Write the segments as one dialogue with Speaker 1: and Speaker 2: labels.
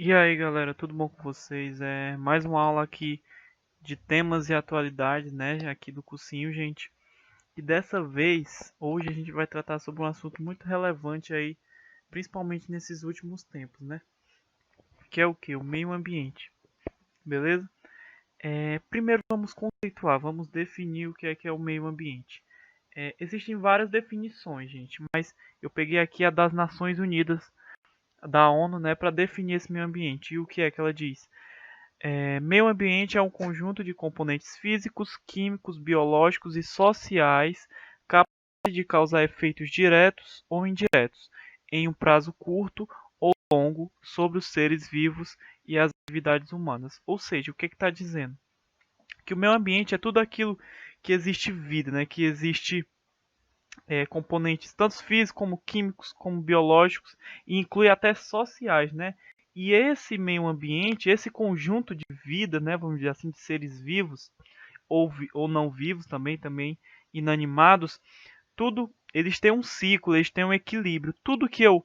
Speaker 1: E aí, galera, tudo bom com vocês? É mais uma aula aqui de temas e atualidades, né? Aqui do cursinho, gente. E dessa vez, hoje a gente vai tratar sobre um assunto muito relevante aí, principalmente nesses últimos tempos, né? Que é o que? O meio ambiente, beleza? Primeiro vamos conceituar, vamos definir o que é o meio ambiente. Existem várias definições, gente, mas eu peguei aqui a das Nações Unidas, da ONU, né, para definir esse meio ambiente. E o que é que ela diz? Meio ambiente é um conjunto de componentes físicos, químicos, biológicos e sociais capazes de causar efeitos diretos ou indiretos, em um prazo curto ou longo, sobre os seres vivos e as atividades humanas. Ou seja, o que está dizendo? Que o meio ambiente é tudo aquilo que existe vida, né? Que existe componentes tanto físicos como químicos, como biológicos, e inclui até sociais, né? E esse meio ambiente, esse conjunto de vida, né, vamos dizer assim, de seres vivos ou não vivos também inanimados, tudo eles têm um ciclo, eles têm um equilíbrio. Tudo que eu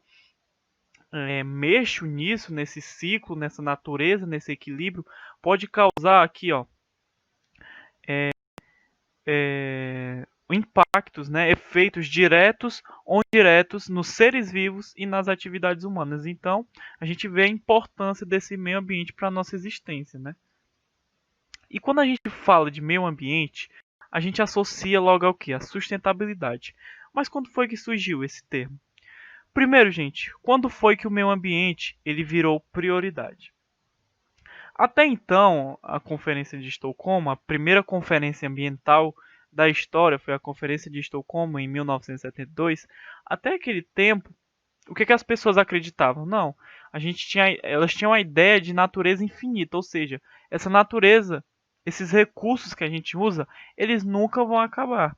Speaker 1: mexo nisso, nesse ciclo, nessa natureza, nesse equilíbrio, pode causar aqui, ó, impactos, né, efeitos diretos ou indiretos nos seres vivos e nas atividades humanas. Então, a gente vê a importância desse meio ambiente para a nossa existência, né? E quando a gente fala de meio ambiente, a gente associa logo ao que? A sustentabilidade. Mas quando foi que surgiu esse termo? Primeiro, gente, quando foi que o meio ambiente ele virou prioridade? Até então, a Conferência de Estocolmo, a primeira conferência ambiental da história, foi a Conferência de Estocolmo em 1972. Até aquele tempo, o que as pessoas acreditavam? Não, elas tinham a ideia de natureza infinita, ou seja, essa natureza, esses recursos que a gente usa, eles nunca vão acabar.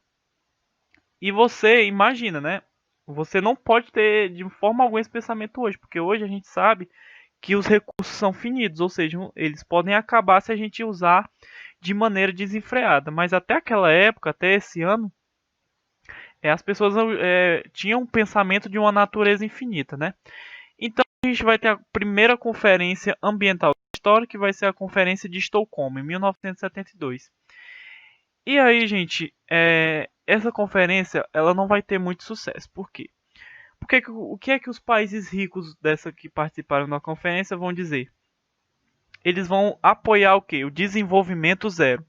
Speaker 1: E você imagina, né? Você não pode ter de forma alguma esse pensamento hoje, porque hoje a gente sabe que os recursos são finitos, ou seja, eles podem acabar se a gente usar de maneira desenfreada. Mas até aquela época, até esse ano, as pessoas tinham um pensamento de uma natureza infinita, né? Então a gente vai ter a primeira conferência ambiental da história, que vai ser a Conferência de Estocolmo, em 1972. E aí, gente, essa conferência ela não vai ter muito sucesso. Por quê? Porque o que é que os países ricos dessa que participaram da conferência vão dizer? Eles vão apoiar o quê? O desenvolvimento zero.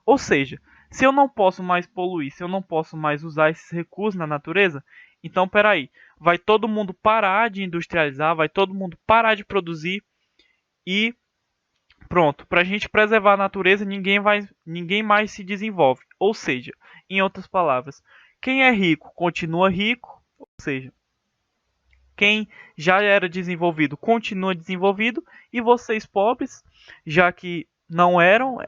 Speaker 1: Ou seja, se eu não posso mais poluir, se eu não posso mais usar esses recursos na natureza, então peraí, vai todo mundo parar de industrializar, vai todo mundo parar de produzir e pronto. Para a gente preservar a natureza, ninguém mais se desenvolve. Ou seja, em outras palavras, quem é rico continua rico, ou seja, quem já era desenvolvido continua desenvolvido e vocês pobres, já que não eram,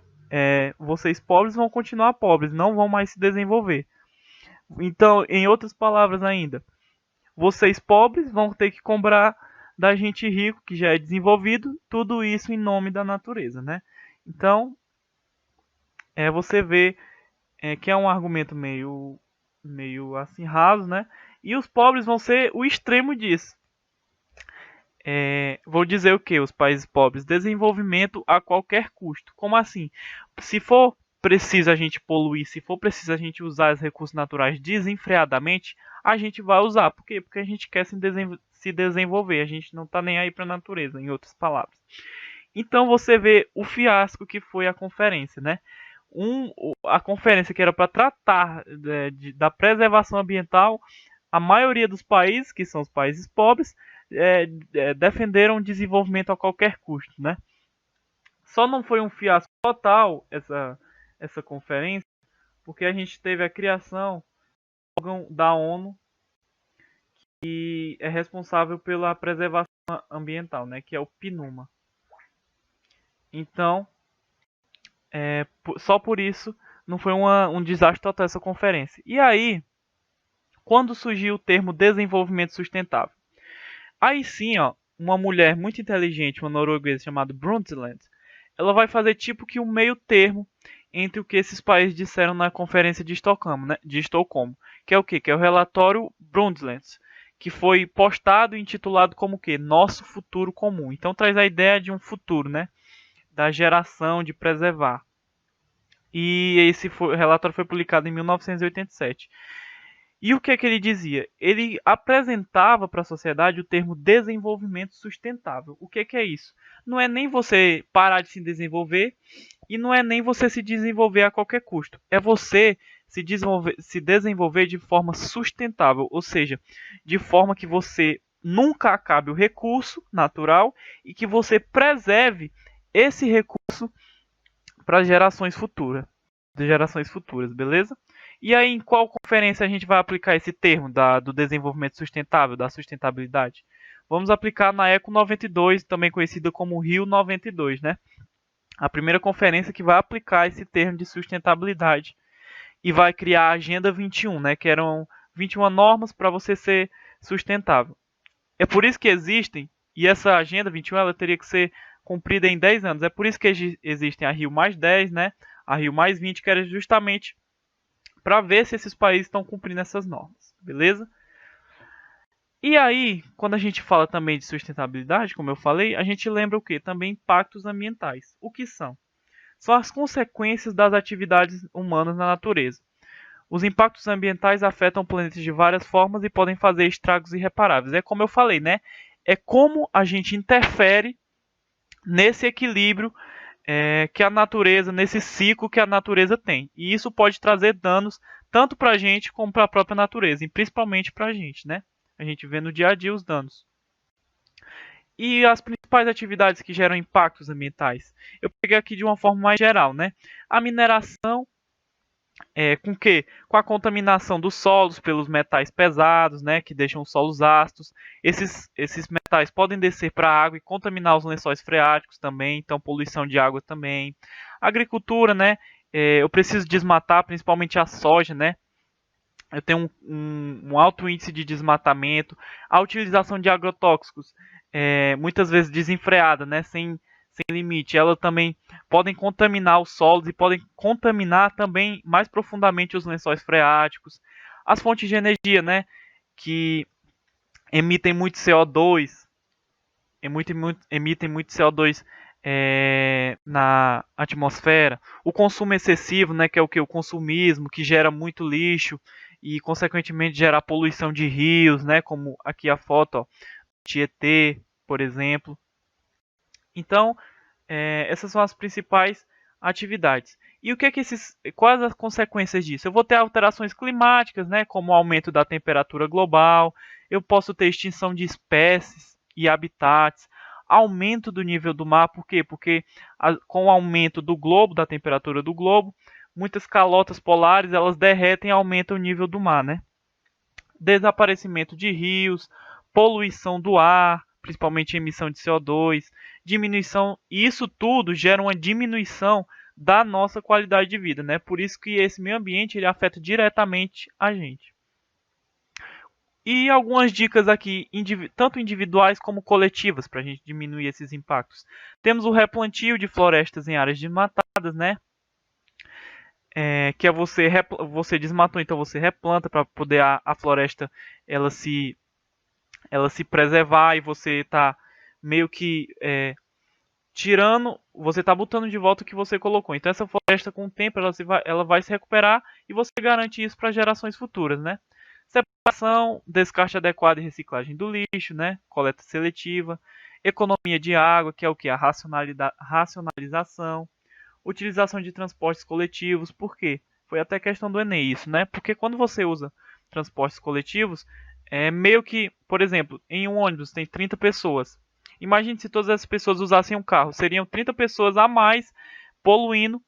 Speaker 1: vocês pobres vão continuar pobres, não vão mais se desenvolver. Então, em outras palavras ainda, vocês pobres vão ter que comprar da gente rico que já é desenvolvido, tudo isso em nome da natureza, né? Então, você vê que é um argumento meio assim raso, né? E os pobres vão ser o extremo disso. Vou dizer o que? Os países pobres, desenvolvimento a qualquer custo. Como assim? Se for preciso a gente poluir, se for preciso a gente usar os recursos naturais desenfreadamente, a gente vai usar. Por quê? Porque a gente quer se desenvolver, a gente não está nem aí para a natureza, em outras palavras. Então você vê o fiasco que foi a conferência, né? A conferência que era para tratar da preservação ambiental, a maioria dos países, que são os países pobres, defenderam o desenvolvimento a qualquer custo, né? Só não foi um fiasco total essa conferência, porque a gente teve a criação do órgão da ONU que é responsável pela preservação ambiental, né? Que é o PNUMA. Então, só por isso não foi um desastre total essa conferência. E aí, quando surgiu o termo desenvolvimento sustentável? Aí sim, ó, uma mulher muito inteligente, uma norueguesa chamada Brundtland, ela vai fazer tipo que um meio termo entre o que esses países disseram na conferência de Estocolmo, né? Que é o quê? Que é o relatório Brundtland, que foi postado e intitulado como o quê? Nosso Futuro Comum. Então traz a ideia de um futuro, né? Da geração, de preservar. E esse relatório foi publicado em 1987. E o que é que ele dizia? Ele apresentava para a sociedade o termo desenvolvimento sustentável. O que é que é isso? Não é nem você parar de se desenvolver e não é nem você se desenvolver a qualquer custo. É você se desenvolver de forma sustentável, ou seja, de forma que você nunca acabe o recurso natural e que você preserve esse recurso para gerações futuras, beleza? E aí, em qual conferência a gente vai aplicar esse termo do desenvolvimento sustentável, da sustentabilidade? Vamos aplicar na ECO 92, também conhecida como Rio 92, né? A primeira conferência que vai aplicar esse termo de sustentabilidade e vai criar a Agenda 21, né? Que eram 21 normas para você ser sustentável. É por isso que existem, e essa Agenda 21 ela teria que ser cumprida em 10 anos. É por isso que existem a Rio mais 10, né? A Rio mais 20, que era justamente para ver se esses países estão cumprindo essas normas, beleza? E aí, quando a gente fala também de sustentabilidade, como eu falei, a gente lembra o que? Também impactos ambientais. O que são? São as consequências das atividades humanas na natureza. Os impactos ambientais afetam o planeta de várias formas e podem fazer estragos irreparáveis. É como eu falei, né? É como a gente interfere nesse equilíbrio que a natureza, nesse ciclo que a natureza tem. E isso pode trazer danos tanto para a gente como para a própria natureza, e principalmente para a gente, né? A gente vê no dia a dia os danos. E as principais atividades que geram impactos ambientais? Eu peguei aqui de uma forma mais geral, né? A mineração, com que? Com a contaminação dos solos pelos metais pesados, né, que deixam os solos ácidos. Esses metais podem descer para a água e contaminar os lençóis freáticos também, então poluição de água também. Agricultura, né, eu preciso desmatar, principalmente a soja, né, eu tenho um alto índice de desmatamento. A utilização de agrotóxicos, muitas vezes desenfreada, né, sem limite, elas também podem contaminar os solos e podem contaminar também mais profundamente os lençóis freáticos. As fontes de energia, né, que emitem muito CO2, emitem muito CO2 na atmosfera. O consumo excessivo, né, que é o que? O consumismo, que gera muito lixo e, consequentemente, gera poluição de rios, né, como aqui a foto, ó, Tietê, por exemplo. Então, essas são as principais atividades. E o que é que quais as consequências disso? Eu vou ter alterações climáticas, né, como o aumento da temperatura global, eu posso ter extinção de espécies e habitats, aumento do nível do mar, por quê? Porque com o aumento do globo, da temperatura do globo, muitas calotas polares elas derretem e aumentam o nível do mar, né? Desaparecimento de rios, poluição do ar, principalmente emissão de CO2, diminuição, e isso tudo gera uma diminuição da nossa qualidade de vida, né? Por isso que esse meio ambiente ele afeta diretamente a gente. E algumas dicas aqui, tanto individuais como coletivas, para a gente diminuir esses impactos. Temos o replantio de florestas em áreas desmatadas, né? Que é você desmatou, então você replanta para poder a floresta ela se preservar, e você está meio que tirando, você está botando de volta o que você colocou. Então essa floresta com o tempo ela vai se recuperar e você garante isso para gerações futuras, né? Separação, descarte adequado e reciclagem do lixo, né? Coleta seletiva, economia de água, que é o que? A racionalização, utilização de transportes coletivos. Por quê? Foi até questão do Enem isso, né? Porque quando você usa transportes coletivos, meio que, por exemplo, em um ônibus tem 30 pessoas. Imagine se todas essas pessoas usassem um carro. Seriam 30 pessoas a mais poluindo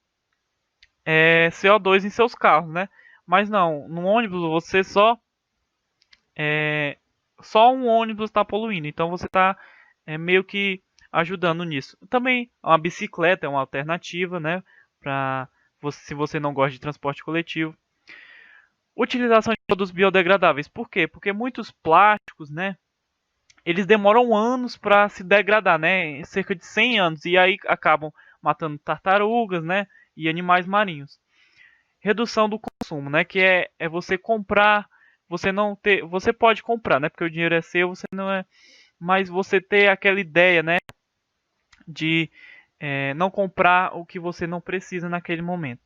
Speaker 1: CO2 em seus carros, né? Mas não, no ônibus você só um ônibus está poluindo. Então você está meio que ajudando nisso. Também uma bicicleta é uma alternativa, né? Se você não gosta de transporte coletivo. Utilização de produtos biodegradáveis. Por quê? Porque muitos plásticos, né? Eles demoram anos para se degradar, né? Cerca de 100 anos. E aí acabam matando tartarugas, né? E animais marinhos. Redução do consumo, né? Que é você comprar você não ter, você pode comprar, né? Porque o dinheiro é seu, você não é, mas você ter aquela ideia, né? De não comprar o que você não precisa naquele momento.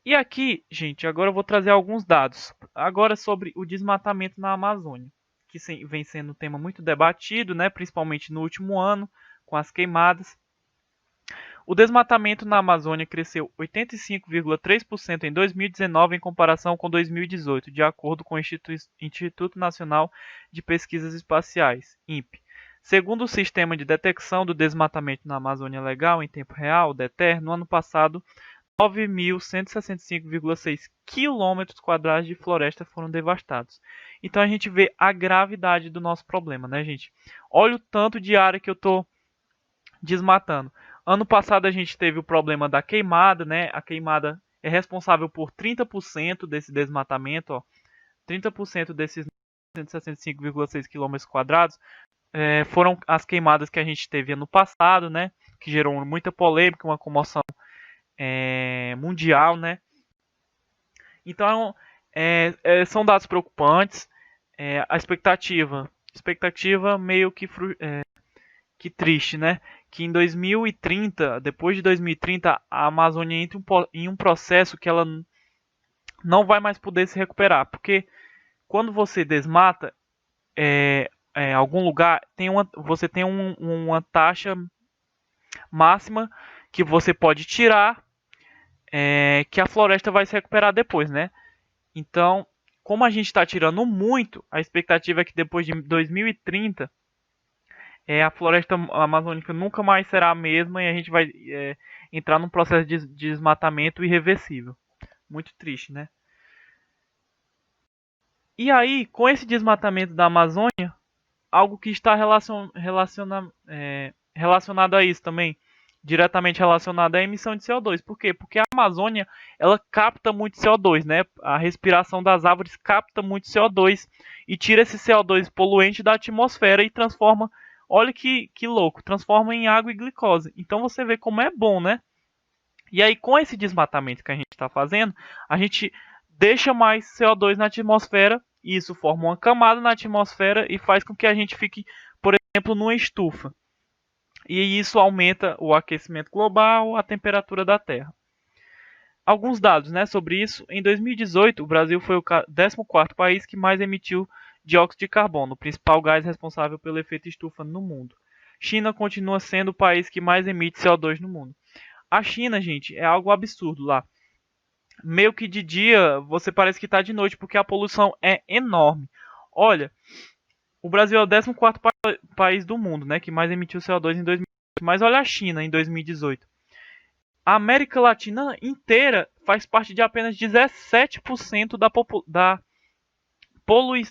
Speaker 1: E aqui, gente, agora eu vou trazer alguns dados. Agora sobre o desmatamento na Amazônia, que vem sendo um tema muito debatido, né, principalmente no último ano, com as queimadas. O desmatamento na Amazônia cresceu 85,3% em 2019 em comparação com 2018, de acordo com o Instituto Nacional de Pesquisas Espaciais, INPE. Segundo o Sistema de Detecção do Desmatamento na Amazônia Legal em Tempo Real, DETER, no ano passado, 9.165,6 km² de floresta foram devastados. Então a gente vê a gravidade do nosso problema, né, gente? Olha o tanto de área que eu estou desmatando. Ano passado a gente teve o problema da queimada, né? A queimada é responsável por 30% desse desmatamento, ó. 30% desses 165,6 km² foram as queimadas que a gente teve ano passado, né? Que gerou muita polêmica, uma comoção mundial, né? Então, são dados preocupantes. A expectativa meio que triste, né? Que em 2030, depois de 2030, a Amazônia entra em um processo que ela não vai mais poder se recuperar, porque quando você desmata algum lugar, você tem uma taxa máxima que você pode tirar, que a floresta vai se recuperar depois, né? Então, como a gente está tirando muito, a expectativa é que depois de 2030 a floresta amazônica nunca mais será a mesma e a gente vai entrar num processo de desmatamento irreversível. Muito triste, né? E aí, com esse desmatamento da Amazônia, algo que está relacionado a isso também, diretamente relacionado à emissão de CO2. Por quê? Porque a Amazônia, ela capta muito CO2, né? A respiração das árvores capta muito CO2 e tira esse CO2 poluente da atmosfera e transforma, olha que louco, transforma em água e glicose. Então você vê como é bom, né? E aí com esse desmatamento que a gente está fazendo, a gente deixa mais CO2 na atmosfera e isso forma uma camada na atmosfera e faz com que a gente fique, por exemplo, numa estufa. E isso aumenta o aquecimento global, a temperatura da Terra. Alguns dados, né, sobre isso. Em 2018, o Brasil foi o 14º país que mais emitiu dióxido de carbono, o principal gás responsável pelo efeito estufa no mundo. China continua sendo o país que mais emite CO2 no mundo. A China, gente, é algo absurdo lá. Meio que de dia você parece que está de noite porque a poluição é enorme. Olha, o Brasil é o 14º país do mundo, né, que mais emitiu CO2 em 2018. Mas olha a China em 2018. A América Latina inteira faz parte de apenas 17%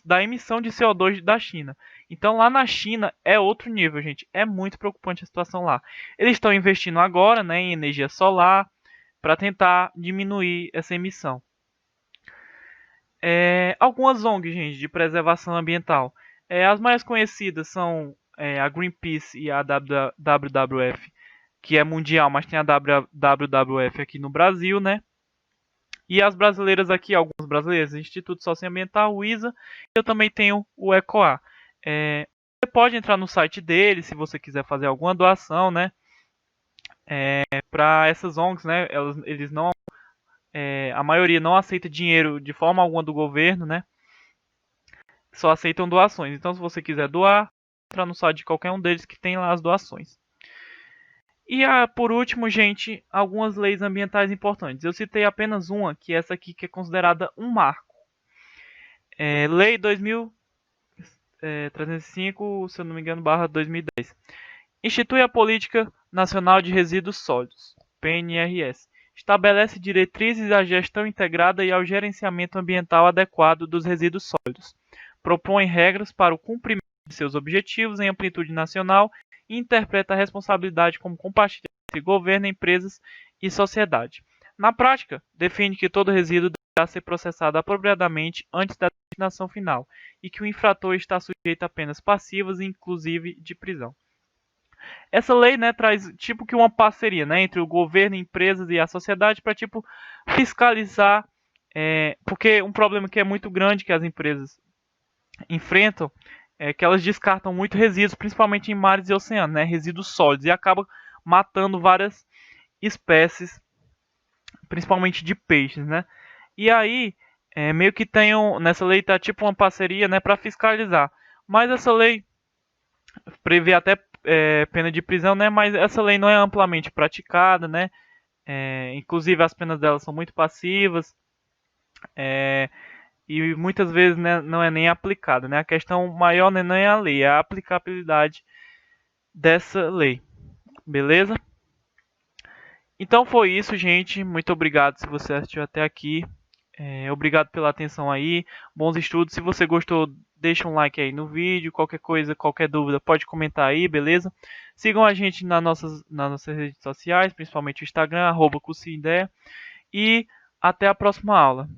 Speaker 1: da emissão de CO2 da China. Então lá na China é outro nível, gente. É muito preocupante a situação lá. Eles estão investindo agora, né, em energia solar para tentar diminuir essa emissão. Algumas ONGs, gente, de preservação ambiental. As mais conhecidas são a Greenpeace e a WWF, que é mundial, mas tem a WWF aqui no Brasil, né? E as brasileiras aqui, algumas brasileiras, Instituto Socioambiental, o ISA, eu também tenho o ECOA. Você pode entrar no site dele se você quiser fazer alguma doação, né? Para essas ONGs, né? Eles não, a maioria não aceita dinheiro de forma alguma do governo, né? Só aceitam doações. Então, se você quiser doar, entra no site de qualquer um deles que tem lá as doações. E por último, gente, algumas leis ambientais importantes. Eu citei apenas uma, que é essa aqui, que é considerada um marco. Lei 2305, se eu não me engano, barra 2010. Institui a Política Nacional de Resíduos Sólidos, PNRS. Estabelece diretrizes à gestão integrada e ao gerenciamento ambiental adequado dos resíduos sólidos. Propõe regras para o cumprimento de seus objetivos em amplitude nacional e interpreta a responsabilidade como compartilhada entre governo, empresas e sociedade. Na prática, define que todo resíduo deverá ser processado apropriadamente antes da destinação final e que o infrator está sujeito a penas passivas, inclusive de prisão. Essa lei, né, traz tipo que uma parceria, né, entre o governo, empresas e a sociedade para tipo fiscalizar Porque um problema que é muito grande que as empresas enfrentam é que elas descartam muito resíduos, principalmente em mares e oceanos, né? Resíduos sólidos, e acaba matando várias espécies, principalmente de peixes, né? E aí, meio que tem nessa lei tá tipo uma parceria, né, para fiscalizar. Mas essa lei prevê até pena de prisão, né? Mas essa lei não é amplamente praticada, né? Inclusive as penas delas são muito passivas. É, e muitas vezes, né, não é nem aplicada, né? A questão maior, né, não é a lei, é a aplicabilidade dessa lei, beleza? Então foi isso, gente. Muito obrigado se você assistiu até aqui. Obrigado pela atenção aí. Bons estudos. Se você gostou, deixa um like aí no vídeo. Qualquer coisa, qualquer dúvida, pode comentar aí, beleza? Sigam a gente nas nossas redes sociais, principalmente o Instagram, @cursoideia. E até a próxima aula.